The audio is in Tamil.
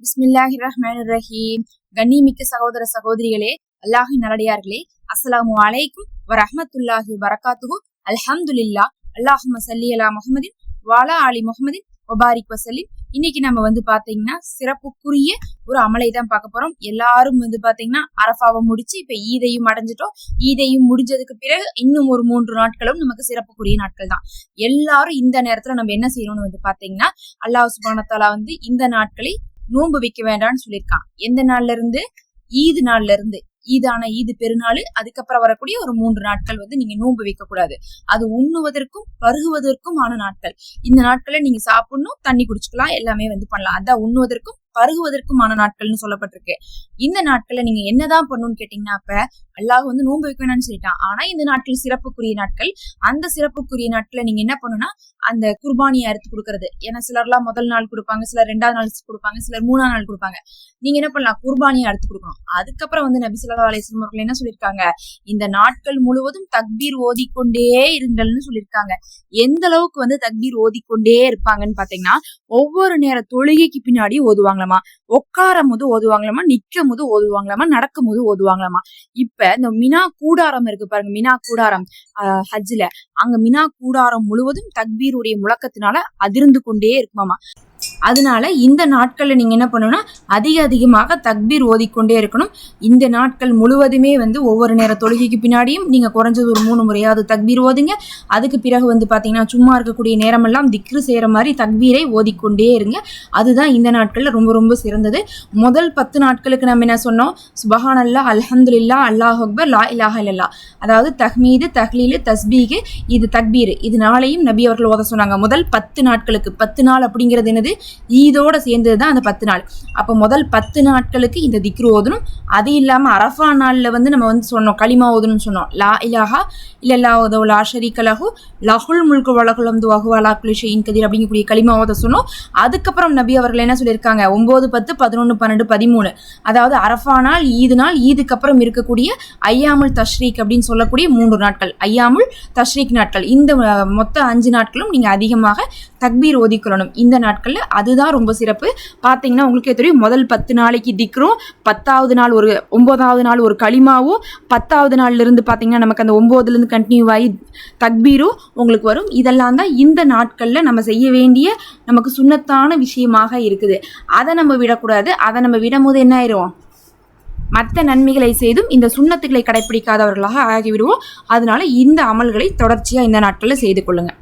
பிஸ்மில்லாஹிர் ரஹ்மானிர் ரஹீம். கண்ணியமிக்க சகோதர சகோதரிகளே, அல்லாஹின் நல்லடியார்களே, அஸ்ஸலாமு அலைக்கும் வரஹ்மத்துல்லாஹி வபரகாத்துஹு. அல்ஹம்துலில்லாஹ். அல்லாஹும்ம ஸல்லி அலா முஹம்மதின் வஅலா ஆலி முஹம்மதின் வபாரிக் வஸல்லிம். இன்னைக்கு நம்ம பாத்தீங்கன்னா சிறப்புக்குரிய ஒரு அமலை தான் பார்க்க போறோம். எல்லாரும் பாத்தீங்கன்னா அரஃபாவை முடிச்சு இப்ப ஈதையும் அடைஞ்சிட்டோம். ஈதையும் முடிஞ்சதுக்கு பிறகு இன்னும் ஒரு 3 நாட்களும் நமக்கு சிறப்புக்குரிய நாட்கள் தான். எல்லாரும் இந்த நேரத்துல நம்ம என்ன செய்யணும்னு பாத்தீங்கன்னா, அல்லாஹ் சுப்ஹானஹு வ தஆலா இந்த நாட்களை நோன்பு வைக்க வேண்டாம்னு சொல்லியிருக்கான். எந்த நாள்ல இருந்து? ஈது நாள்ல இருந்து. ஈது பெருநாள், அதுக்கப்புறம் வரக்கூடிய ஒரு 3 நாட்கள் நீங்க நோன்பு வைக்க கூடாது. அது உண்ணுவதற்கும் பருகுவதற்கும் ஆன நாட்கள். இந்த நாட்களை நீங்க சாப்பிடணும், தண்ணி குடிச்சுக்கலாம், எல்லாமே பண்ணலாம். அதான் உண்ணுவதற்கும் பருகுவதற்குமான நாட்கள்னு சொல்லப்பட்டிருக்கு. இந்த நாட்கள்ல நீங்க என்னதான் பண்ணணும்னு கேட்டீங்கன்னா, அப்ப அல்லாஹ் நோன்பு வைக்க வேணாம்னு சொல்லிட்டான். ஆனா இந்த நாட்கள் சிறப்புக்குரிய நாட்கள். அந்த சிறப்புக்குரிய நாட்களை நீங்க என்ன பண்ணணும்னா, அந்த குர்பானியை அறுத்து கொடுக்கறது. ஏன்னா சிலர்லாம் முதல் நாள் கொடுப்பாங்க, சிலர் 2வது நாள் கொடுப்பாங்க, சிலர் 3ஆம் நாள் கொடுப்பாங்க. நீங்க என்ன பண்ணலாம்? குர்பானியை அறுத்து கொடுக்கணும். அதுக்கப்புறம் நபி ஸல்லல்லாஹு அலைஹி வஸல்லம் அவர்கள் என்ன சொல்லியிருக்காங்க? இந்த நாட்கள் முழுவதும் தக்பீர் ஓதிக்கொண்டே இருங்கள்னு சொல்லியிருக்காங்க. எந்த அளவுக்கு தக்பீர் ஓதிக்கொண்டே இருப்பாங்கன்னு பாத்தீங்கன்னா, ஒவ்வொரு நேர தொழுகைக்கு பின்னாடி ஓதுவாங்களாமா, உட்காரும் போது ஓதுவாங்களாமா, நிக்கும் போது ஓதுவாங்களாமா, நடக்கும் போது ஓதுவாங்களாமா. இப்ப இந்த மினா கூடாரம் இருக்கு பாருங்க, மினா கூடாரம் ஹஜ்ல, அங்க மினா கூடாரம் முழுவதும் தக்பீருடைய முழக்கத்தினால அதிர்ந்து கொண்டே இருக்குமாமா. அதனால இந்த நாட்கள்ல நீங்க என்ன பண்ணணும்னா, அதிகமாக தக்பீர் ஓதிக்கொண்டே இருக்கணும். இந்த நாட்கள் முழுவதுமே ஒவ்வொரு நேர தொழுகைக்கு பின்னாடியும் நீங்க குறைஞ்சது ஒரு 3 முறையாவது தக்பீர் ஓதுங்க. அதுக்கு பிறகு பாத்தீங்கன்னா, சும்மா இருக்கக்கூடிய நேரமெல்லாம் திக்ரு செய்யற மாதிரி தக்பீரை ஓதிக்கொண்டே இருங்க. அதுதான் இந்த நாட்கள்ல ரொம்ப ரொம்ப சிறந்தது. முதல் 10 நாட்களுக்கு நம்ம என்ன சொன்னோம்? சுபஹானல்லாஹ், அல்ஹம்துலில்லாஹ், அல்லாஹு அக்பர், லா இலாஹ இல்லல்லாஹ். அதாவது தஹ்மீது, தஹ்லீலு, தஸ்பீஹ், இது தக்பீர், இது நாளையும் நபி அவர்கள் ஓத சொன்னாங்க. முதல் 10 நாட்களுக்கு. 10 நாள் அப்படிங்கிறது என்னது? ஈதோட சேர்ந்ததுதான் அந்த 10 நாள். அப்ப முதல் 10 நாட்களுக்கு இந்த திக்ரு ஓதணும். அது இல்லாம அரஃபா நாள்ல நம்ம சொன்னோம், களிமா ஓதணும்னு சொன்னோம். லா இலாஹா இல்லல்லாஹு லா ஷரீக லஹு லஹுல் முல்கு வ லஹுல் ஹம்து வ ஹுவ அலா குல்லி ஷைஇன் கதீர் அப்படிங்கக்கூடிய களிமா ஓத சொன்னோம். அதுக்கப்புறம் நபி அவர்கள் என்ன சொல்லியிருக்காங்க? 9, 10, 11, 12, 13, அதாவது அரஃபா நாள், ஈது நாள், ஈதுக்கு அப்புறம் இருக்கக்கூடிய ஐயாமுல் தஷ்ரீக் அப்படின்னு சொல்லக்கூடிய 3 நாட்கள், ஐயாமுல் தஷ்ரீக் நாட்கள். இந்த மொத்த 5 நாட்களும் நீங்க அதிகமாக தக்பீர் ஓதிக்கொள்ளணும் இந்த நாட்கள்ல. அதுதான் ரொம்ப சிறப்பு. பாத்தீங்கன்னா உங்களுக்கே தெரியும், முதல் 10 நாளைக்கு திக்ரும், 10வது நாள் 9வது நாள் ஒரு களிமாவும், 10வது நாள்ல இருந்து பாத்தீங்கன்னா நமக்கு அந்த 9ல இருந்து கண்டினியூ ஆகி தக்பீரும் உங்களுக்கு வரும். இதெல்லாம் தான் இந்த நாட்கள்ல நம்ம செய்ய வேண்டிய நமக்கு சுன்னத்தான விஷயமாக இருக்குது. அதை நம்ம விடக்கூடாது. அதை நம்ம விடும் போது என்ன ஆயிரும்? மற்ற நன்மைகளை செய்தும் இந்த சுன்னத்துக்களை கடைபிடிக்காதவர்களாக ஆகிவிடுவோம். அதனால இந்த அமல்களை தொடர்ச்சியா இந்த நாட்கள்ல செய்து கொள்ளுங்க.